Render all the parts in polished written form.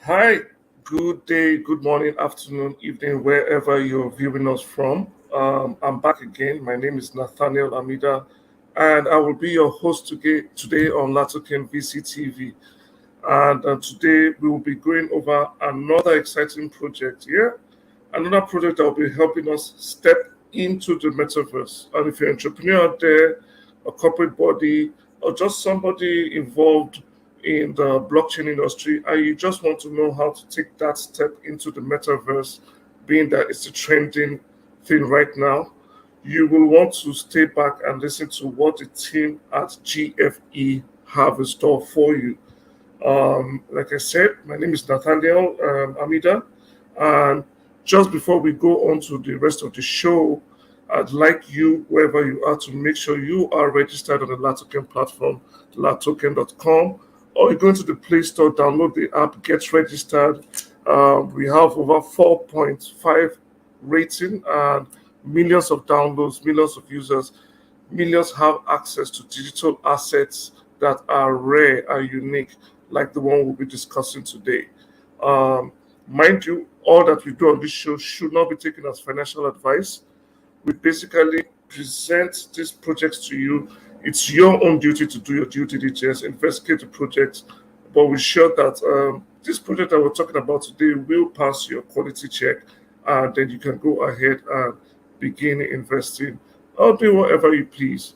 Hi, good day, good morning, afternoon, evening, wherever you're viewing us from. I'm back again. My name is Nathaniel Amida, and I will be your host today on Latoken VCTV. And today we will be going over another exciting project here, another project that will be helping us step into the metaverse. And if you're an entrepreneur out there, a corporate body, or just somebody involved in the blockchain industry, and you just want to know how to take that step into the metaverse, being that it's a trending thing right now, you will want to stay back and listen to what the team at GFE have in store for you. Like I said, my name is Nathaniel Amida, and just before we go on to the rest of the show, I'd like you, wherever you are, to make sure you are registered on the Latoken platform, latoken.com, or you go into the Play Store, download the app, get registered. We have over 4.5 rating and millions of downloads, millions of users, millions have access to digital assets that are rare and unique, like the one we'll be discussing today. Um, Mind you, all that we do on this show should not be taken as financial advice. We basically present these projects to you. It's your own duty to do your due diligence, investigate the project, but we're sure that this project that we're talking about today will pass your quality check, and then you can go ahead and begin investing or do whatever you please.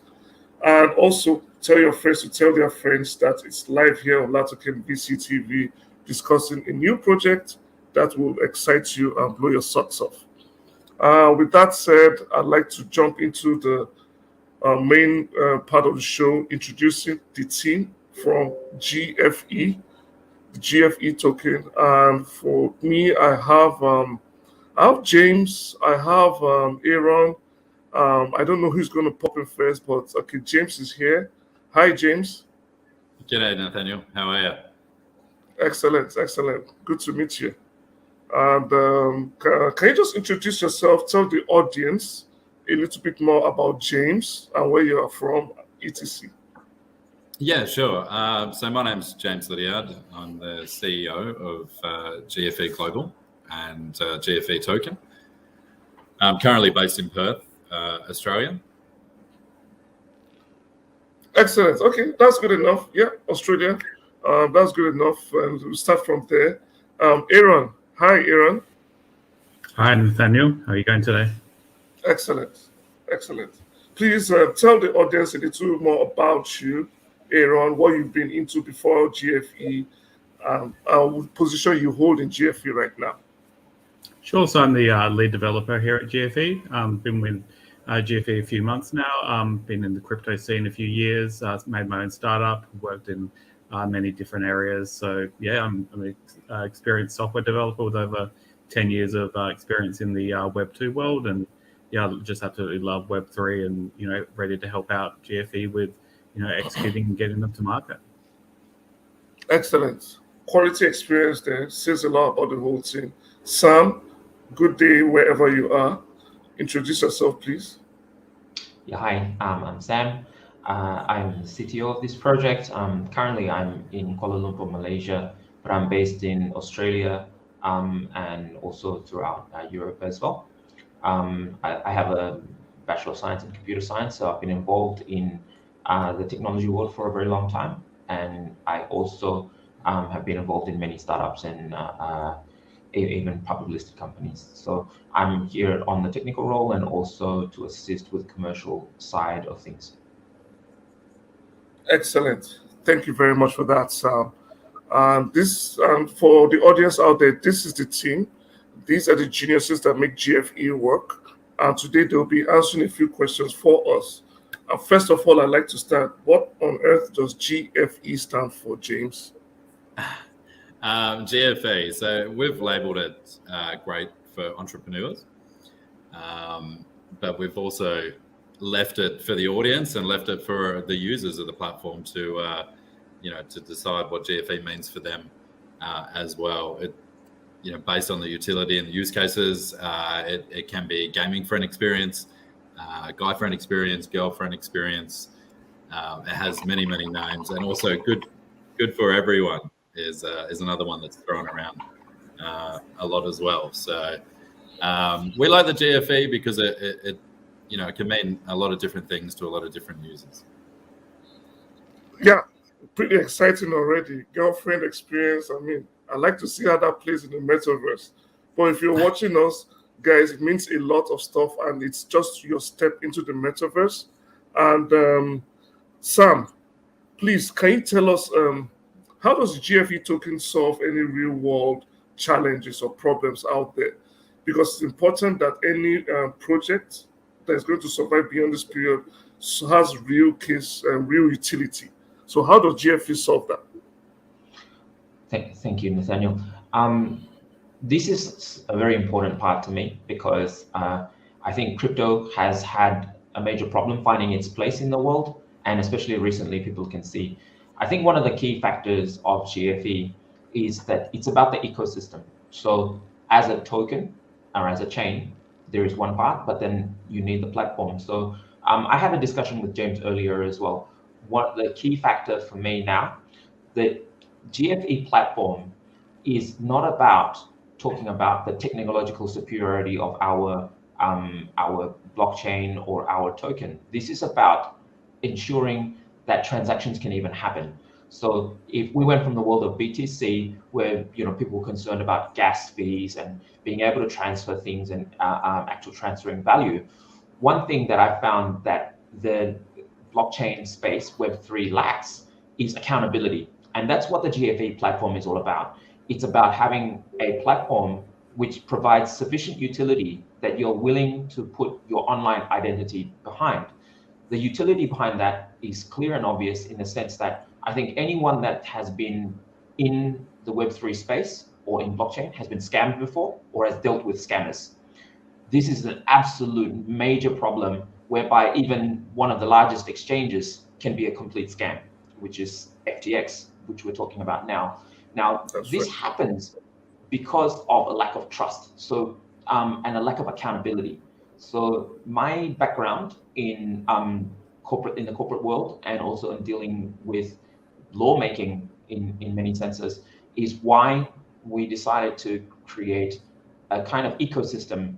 And also tell your friends to tell their friends that it's live here on Latoken BCTV discussing a new project that will excite you and blow your socks off. With that said, I'd like to jump into the main part of the show, introducing the team from GFE, the GFE token. And for me, I have James, I have Aaron. I don't know who's going to pop in first, but okay, James is here. Hi, James. G'day, Nathaniel. How are you? Excellent, excellent. Good to meet you. And can you just introduce yourself, tell the audience a little bit more about James and where you are from, etc. Yeah, sure. So my name's James Liddiard. I'm the CEO of GFE Global and GFE Token. I'm currently based in Perth, Australia. Excellent. Okay, that's good enough. Yeah, Australia. That's good enough. And we'll start from there. Aaron. Hi, Aaron. Hi, Nathaniel. How are you going today? Excellent. Excellent. Please tell the audience a little more about you, Aaron, what you've been into before GFE, what position you hold in GFE right now. Sure. So I'm the lead developer here at GFE. Been with GFE a few months now. Been in the crypto scene a few years. Made my own startup. Worked in many different areas. So yeah, I'm an experienced software developer with over 10 years of experience in the Web 2 world, and yeah, just absolutely love Web 3, and ready to help out GFE with executing and getting them to market. Excellent. Quality experience there. Says a lot about the whole team. Sam, good day wherever you are. Introduce yourself, please. Yeah, hi, I'm Sam. I'm the CTO of this project. Currently, I'm in Kuala Lumpur, Malaysia, but I'm based in Australia and also throughout Europe as well. I have a Bachelor of Science in Computer Science, so I've been involved in the technology world for a very long time. And I also have been involved in many startups and even public listed companies. So I'm here on the technical role and also to assist with the commercial side of things. Excellent. Thank you very much for that, Sam. This for the audience out there, this is the team. These are the geniuses that make GFE work. And today they'll be answering a few questions for us. First of all, I'd like to start. What on earth does GFE stand for, James? GFE. So we've labelled it great for entrepreneurs. but we've also left it for the audience and left it for the users of the platform to to decide what GFE means for them as well. It, based on the utility and the use cases, it can be gaming friend experience, guy friend experience, girlfriend experience. It has many names, and also good for everyone is another one that's thrown around a lot as well. So we like the GFE because it can mean a lot of different things to a lot of different users. Yeah, pretty exciting already. Girlfriend experience. I mean, I like to see how that plays in the metaverse. But if you're watching us, guys, it means a lot of stuff, and it's just your step into the metaverse. And Sam, please, can you tell us how does the GFE token solve any real-world challenges or problems out there? Because it's important that any project that is going to survive beyond this period has real case and real utility. So how does GFE solve that? Thank you, Nathaniel. This is a very important part to me because I think crypto has had a major problem finding its place in the world, and especially recently people can see. I think one of the key factors of GFE is that it's about the ecosystem. So as a token or as a chain, there is one part, but then you need the platform. So I had a discussion with James earlier as well. What the key factor for me now, the GFE platform is not about talking about the technological superiority of our blockchain or our token. This is about ensuring that transactions can even happen. So if we went from the world of BTC, where people were concerned about gas fees and being able to transfer things and actual transferring value, one thing that I found that the blockchain space Web3 lacks is accountability, and that's what the GFE platform is all about. It's about having a platform which provides sufficient utility that you're willing to put your online identity behind. The utility behind that is clear and obvious in the sense that I think anyone that has been in the Web3 space or in blockchain has been scammed before or has dealt with scammers. This is an absolute major problem whereby even one of the largest exchanges can be a complete scam, which is FTX, which we're talking about now. Now, this happens because of a lack of trust, and a lack of accountability. So my background in the corporate world and also in dealing with lawmaking in many senses is why we decided to create a kind of ecosystem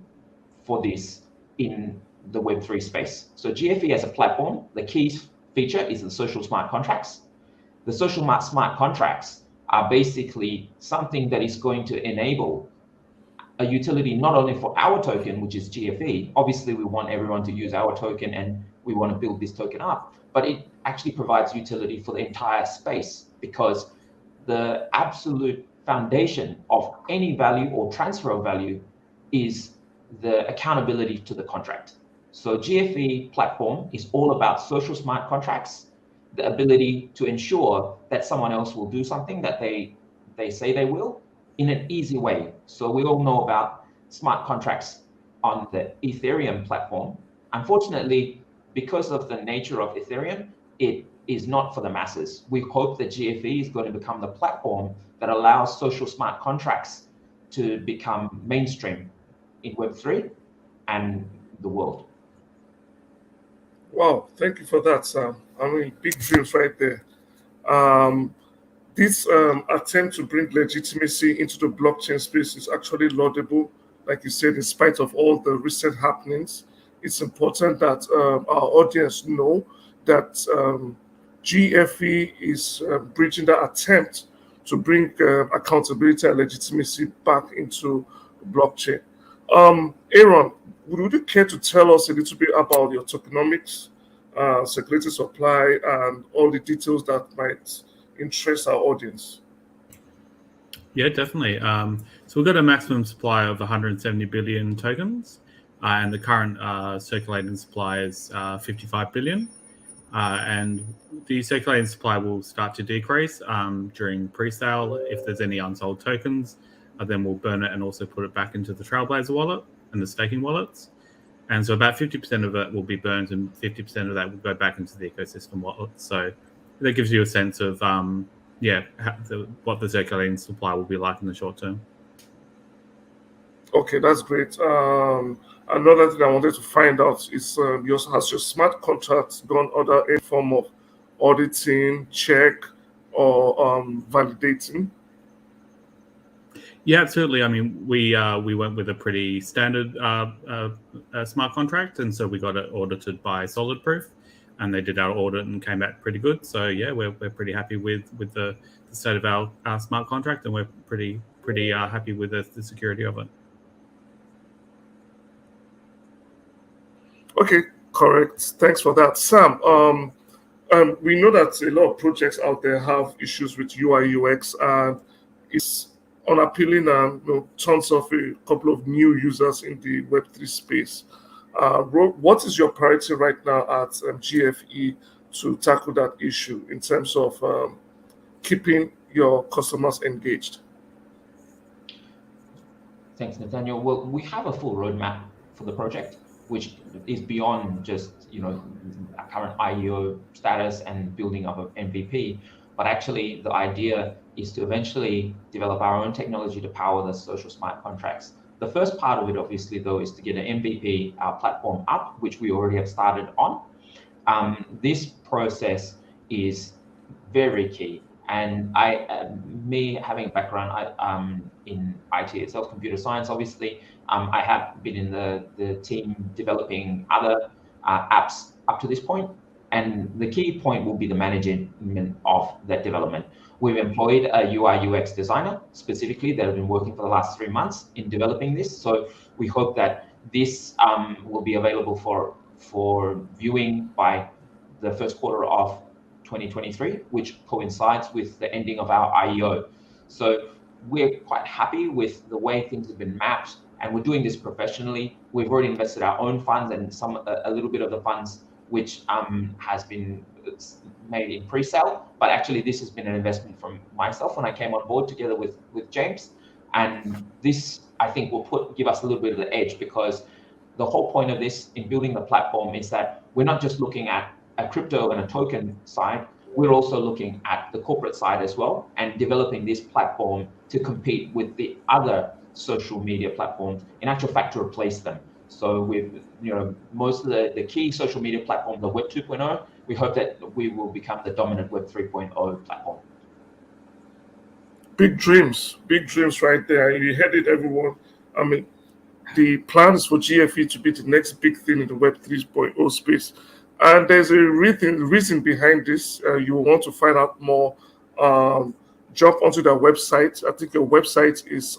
for this in the Web3 space. So GFE as a platform, the key feature is the social smart contracts. The social smart contracts are basically something that is going to enable a utility not only for our token, which is GFE. Obviously, we want everyone to use our token and we want to build this token up, but it actually provides utility for the entire space because the absolute foundation of any value or transfer of value is the accountability to the contract. So GFE platform is all about social smart contracts, the ability to ensure that someone else will do something that they say they will in an easy way. So we all know about smart contracts on the Ethereum platform. Unfortunately, because of the nature of Ethereum, it is not for the masses. We hope that GFE is going to become the platform that allows social smart contracts to become mainstream in Web3 and the world. Wow, thank you for that, Sam. I mean, big dreams right there. This attempt to bring legitimacy into the blockchain space is actually laudable. Like you said, in spite of all the recent happenings, it's important that our audience know that GFE is bridging that attempt to bring accountability and legitimacy back into blockchain. Aaron, would you care to tell us a little bit about your tokenomics, circulating supply, and all the details that might interest our audience? Yeah, definitely. So we've got a maximum supply of 170 billion tokens, and the current circulating supply is 55 billion. And the circulating supply will start to decrease during pre-sale. If there's any unsold tokens, then we'll burn it and also put it back into the Trailblazer wallet and the staking wallets. And so about 50% of it will be burned and 50% of that will go back into the ecosystem wallet. So that gives you a sense of, what the circulating supply will be like in the short term. Okay, that's great. Another thing I wanted to find out is has your smart contract done other any form of auditing, check, or validating? Yeah, absolutely. I mean, we went with a pretty standard smart contract, and so we got it audited by Solid Proof, and they did our audit and came back pretty good. So yeah, we're pretty happy with the state of our smart contract, and we're pretty happy with the security of it. Okay, correct. Thanks for that, Sam. We know that a lot of projects out there have issues with UI UX, and it's unappealing, and tons of a couple of new users in the Web3 space. What is your priority right now at GFE to tackle that issue in terms of keeping your customers engaged? Thanks, Nathaniel. Well, we have a full roadmap for the project, which is beyond just our current IEO status and building up of MVP, but actually the idea is to eventually develop our own technology to power the social smart contracts. The first part of it, obviously, though, is to get an MVP, our platform up, which we already have started on. This process is very key. And me having a background in IT itself, computer science, obviously, I have been in the team developing other apps up to this point. And the key point will be the management of that development. We've employed a UI UX designer specifically that have been working for the last 3 months in developing this. So we hope that this will be available for viewing by the first quarter of 2023, which coincides with the ending of our IEO. So we're quite happy with the way things have been mapped, and we're doing this professionally. We've already invested our own funds and a little bit of the funds which has been made in pre-sale, but actually this has been an investment from myself when I came on board together with James. And this, I think, will give us a little bit of the edge, because the whole point of this in building the platform is that we're not just looking at a crypto and a token side, we're also looking at the corporate side as well, and developing this platform to compete with the other social media platforms, in actual fact to replace them. So with most of the key social media platforms are Web 2.0, we hope that we will become the dominant Web 3.0 platform. Big dreams right there. You heard it, everyone. I mean, the plan is for GFE to be the next big thing in the Web 3.0 space. And there's a reason behind this. You will want to find out more. Jump onto their website. I think your website is,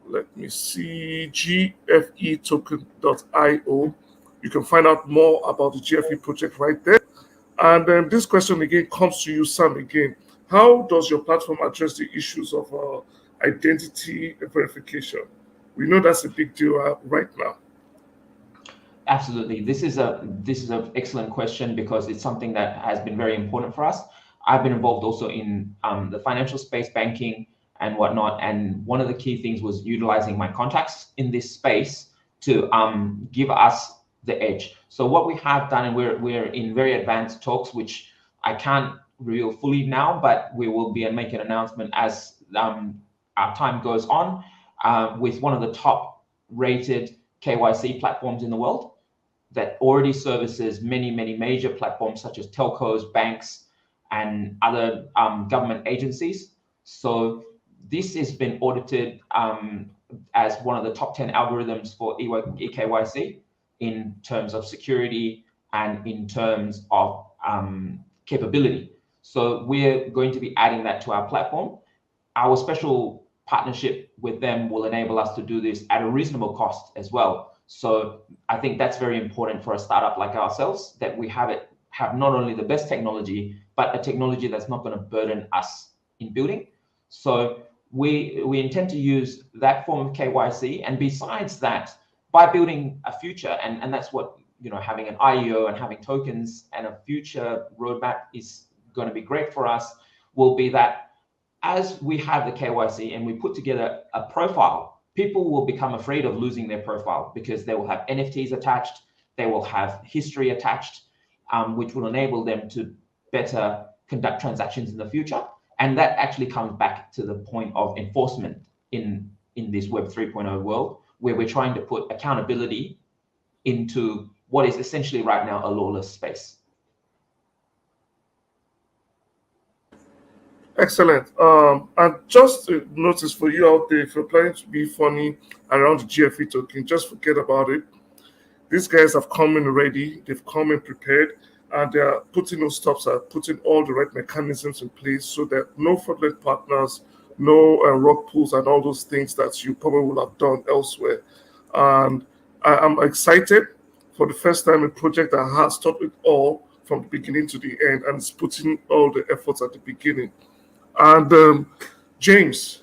let me see, gfetoken.io. You can find out more about the GFE project right there. And then this question again comes to you, Sam, again. How does your platform address the issues of identity verification? We know that's a big deal right now. Absolutely. This is an excellent question, because it's something that has been very important for us. I've been involved also in the financial space, banking and whatnot. And one of the key things was utilizing my contacts in this space to give us the edge. So what we have done, and we're in very advanced talks, which I can't reveal fully now, but we will be making an announcement as our time goes on, with one of the top rated KYC platforms in the world that already services many major platforms such as telcos, banks, and other government agencies. So this has been audited as one of the top 10 algorithms for eKYC in terms of security and in terms of capability. So we're going to be adding that to our platform. Our special partnership with them will enable us to do this at a reasonable cost as well. So I think that's very important for a startup like ourselves, that we have not only the best technology, but a technology that's not going to burden us in building. So we intend to use that form of KYC. And besides that, by building a future, and that's what, having an IEO and having tokens and a future roadmap is going to be great for us, will be that as we have the KYC and we put together a profile people will become afraid of losing their profile because they will have NFTs attached, they will have history attached, which will enable them to better conduct transactions in the future. And that actually comes back to the point of enforcement in this Web 3.0 world, where we're trying to put accountability into what is essentially right now a lawless space. Excellent. And just a notice for you out there, if you're planning to be funny around the GFE token, just forget about it. These guys have come in ready, they've come in prepared, and they are putting no stops, are putting all the right mechanisms in place so that no fraudulent partners, no rock pools, and all those things that you probably would have done elsewhere. And I'm excited for the first time a project that has thought it all from the beginning to the end and is putting all the efforts at the beginning. And James,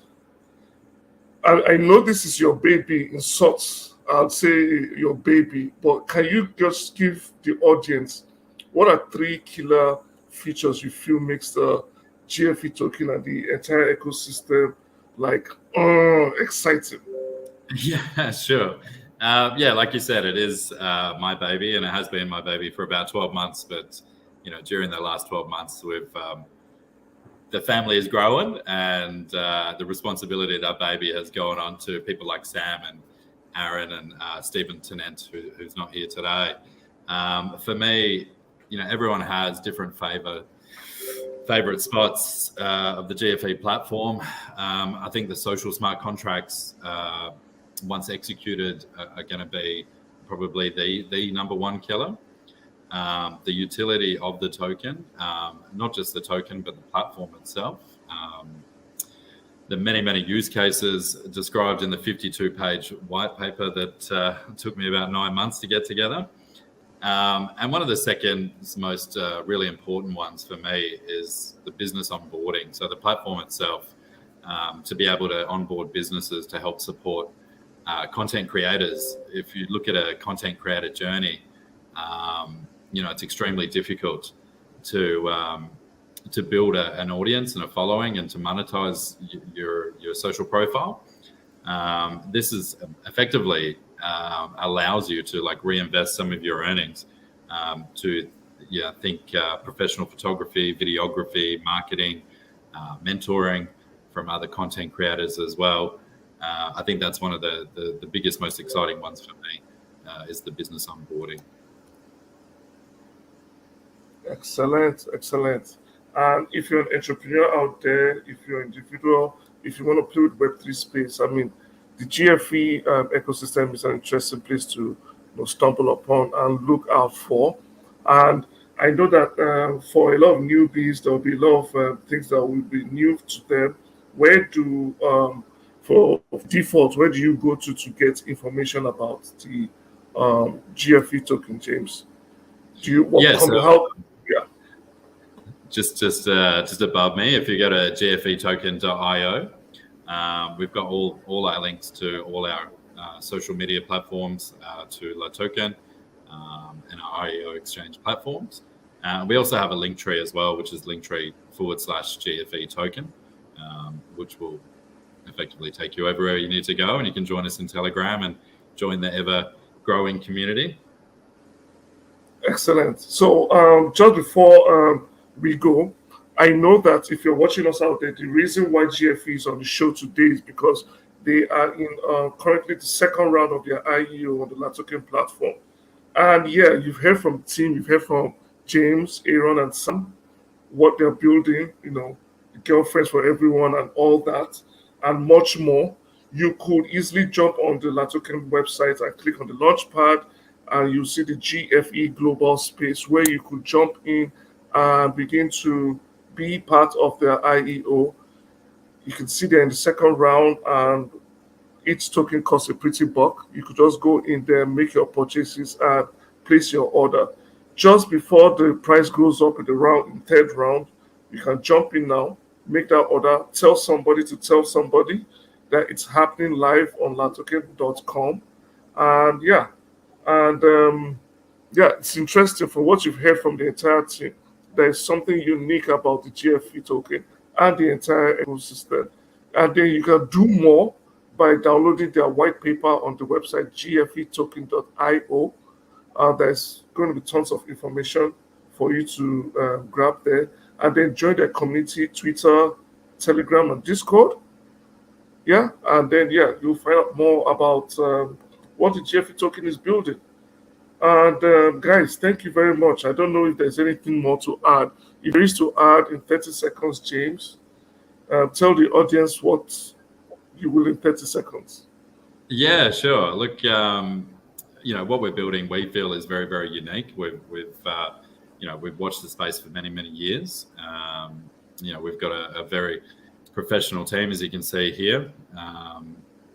I know this is your baby in sorts. I'll say your baby, but can you just give the audience what are 3 killer features you feel makes the GFE token and the entire ecosystem like exciting? Yeah, sure. Yeah, like you said, it is my baby, and it has been my baby for about 12 months. But during the last 12 months, the family is growing, and the responsibility of that baby has gone on to people like Sam and Aaron and Stephen Tennant, who's not here today. For me, everyone has different favorite spots of the GFE platform. I think the social smart contracts, once executed, are going to be probably the number one killer. The utility of the token, not just the token, but the platform itself. The many use cases described in the 52-page white paper that took me about 9 months to get together. And one of the second most really important ones for me is the business onboarding. So the platform itself, to be able to onboard businesses to help support content creators. If you look at a content creator journey, it's extremely difficult to build an audience and a following and to monetize your social profile. This is effectively allows you to reinvest some of your earnings to think professional photography, videography, marketing, mentoring from other content creators as well. I think that's one of the biggest, most exciting ones for me is the business onboarding. Excellent. And if you're an entrepreneur out there, if you're an individual, if you want to play with Web3 space, the GFE ecosystem is an interesting place to stumble upon and look out for. And I know that for a lot of newbies, there will be a lot of things that will be new to them. For default, where do you go to get information about the GFE token, James? Do you Just above me, if you go to gfetoken.io, we've got all our links to all our social media platforms, to La Token and our IEO exchange platforms. We also have a link tree as well, which is linktree/GFE token, which will effectively take you everywhere you need to go. And you can join us in Telegram and join the ever-growing community. Excellent. So just before we go, I know that if you're watching us out there, the reason why GFE is on the show today is because they are in currently the second round of their IEO on the La Token platform. And yeah, you've heard from the team, you've heard from James, Aaron, and Sam, what they're building, the girlfriends for everyone and all that, and much more. You could easily jump on the La Token website and click on the launchpad, and you see the GFE Global Space where you could jump in and begin to be part of their IEO. You can see they're in the second round, and each token costs a pretty buck. You could just go in there, make your purchases, and place your order. Just before the price goes up in the third round, you can jump in now, make that order, tell somebody that it's happening live on latoken.com. And it's interesting from what you've heard from the entire team. There is something unique about the GFE token and the entire ecosystem. And then you can do more by downloading their white paper on the website gfetoken.io. There's going to be tons of information for you to grab there, and then join their community, Twitter, Telegram, and Discord. Yeah, and then you'll find out more about what the GFE token is building. And guys, thank you very much. I don't know if there's anything more to add. If there is to add in 30 seconds, James, tell the audience what you will in 30 seconds. Yeah, sure. Look, what we're building, we feel is very, very unique. We've watched the space for many, many years. We've got a very professional team, as you can see here.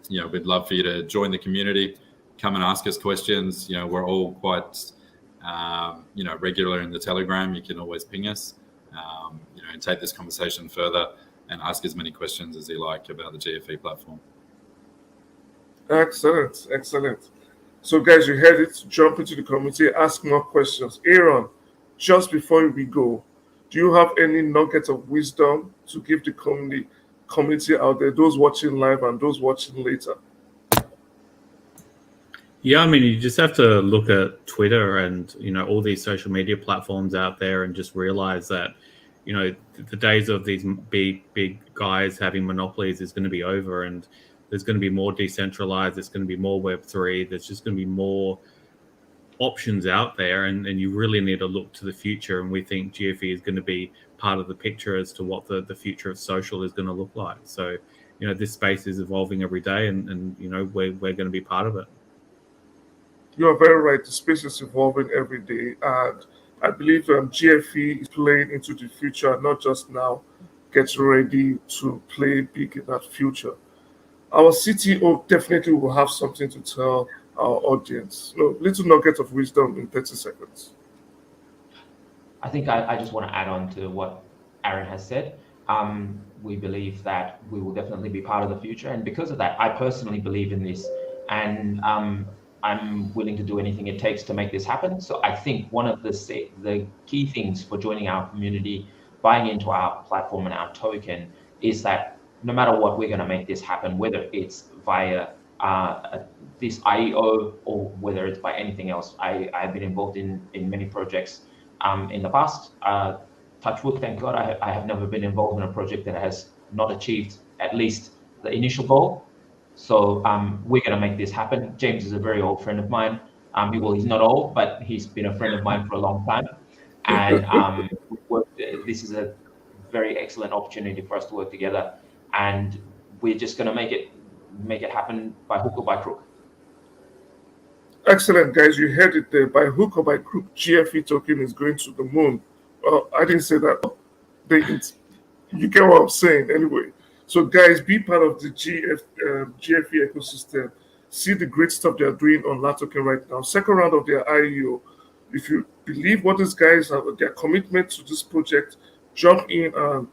We'd love for you to join the community, come and ask us questions. We're all quite, regular in the Telegram. You can always ping us, and take this conversation further and ask as many questions as you like about the GFE platform. Excellent, excellent. So guys, you heard it. Jump into the community, ask more questions. Aaron, just before we go, do you have any nuggets of wisdom to give the community out there, those watching live and those watching later? Yeah, I mean, you just have to look at Twitter and, all these social media platforms out there and just realize that, the days of these big guys having monopolies is going to be over, and there's going to be more decentralized, there's going to be more Web3, there's just going to be more options out there, and you really need to look to the future. And we think GFE is going to be part of the picture as to what the future of social is going to look like. So, this space is evolving every day, and we're going to be part of it. You are very right. The space is evolving every day, and I believe GFE is playing into the future, not just now. Get ready to play big in that future. Our CTO definitely will have something to tell our audience. Little nugget of wisdom in 30 seconds. I think I just want to add on to what Aaron has said. We believe that we will definitely be part of the future, and because of that, I personally believe in this, and I'm willing to do anything it takes to make this happen. So I think one of the key things for joining our community, buying into our platform and our token, is that no matter what, we're going to make this happen, whether it's via this IEO or whether it's by anything else. I've been involved in many projects in the past. Touch wood, thank God, I have never been involved in a project that has not achieved at least the initial goal. So we're going to make this happen. James is a very old friend of mine. He's not old, but he's been a friend of mine for a long time. And this is a very excellent opportunity for us to work together. And we're just going to make it happen by hook or by crook. Excellent, guys. You heard it there. By hook or by crook, GFE token is going to the moon. I didn't say that. You get what I'm saying anyway. So guys, be part of the GFE ecosystem. See the great stuff they're doing on LATOKEN right now. Second round of their IEO. If you believe what these guys have, their commitment to this project, jump in and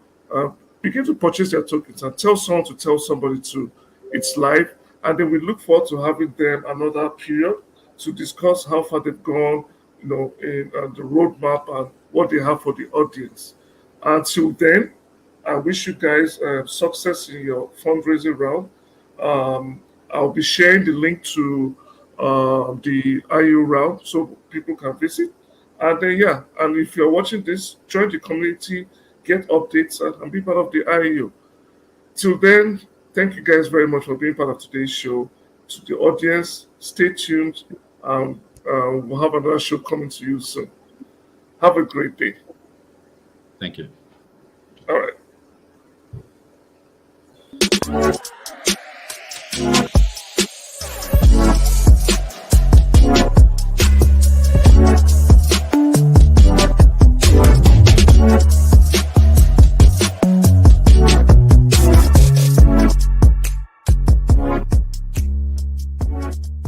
begin to purchase their tokens and tell someone to tell somebody to. It's live. And then we look forward to having them another period to discuss how far they've gone, in the roadmap and what they have for the audience. Until then, I wish you guys success in your fundraising round. I'll be sharing the link to the IU round so people can visit. And then, and if you're watching this, join the community, get updates, and be part of the IU. Till then, thank you guys very much for being part of today's show. To the audience, stay tuned. We'll have another show coming to you soon. Have a great day. Thank you. All right.